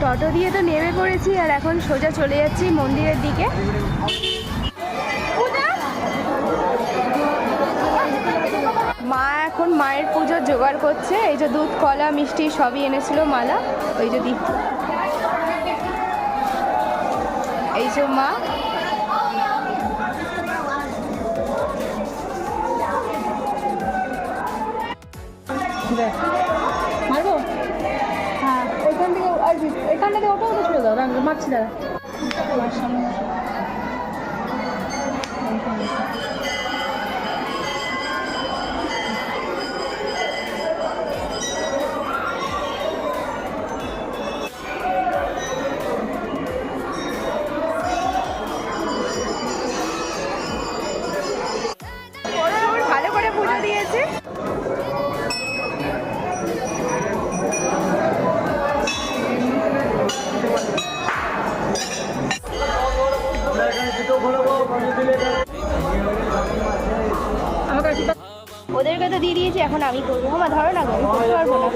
টোটো দিয়ে তো নেমে পড়েছি আর এখন সোজা চলে যাচ্ছি মন্দিরের দিকে। মা এখন মায়ের পুজোর জোগাড় করছে। এই যে দুধ, কলা, মিষ্টি সবই এনেছিল মালা। ওই যে এই যে মা মারবো। হ্যাঁ এখান থেকে এখান থেকে ওটাও তো ছেড়ে দাও, মারছি দাদা আমার সামনে। ভালো করে পুজো দিয়েছে। ওদেরকে তো দিয়ে দিয়েছি, এখন আমি করবো। আমার ধরো না, আমি করতে পারবো না।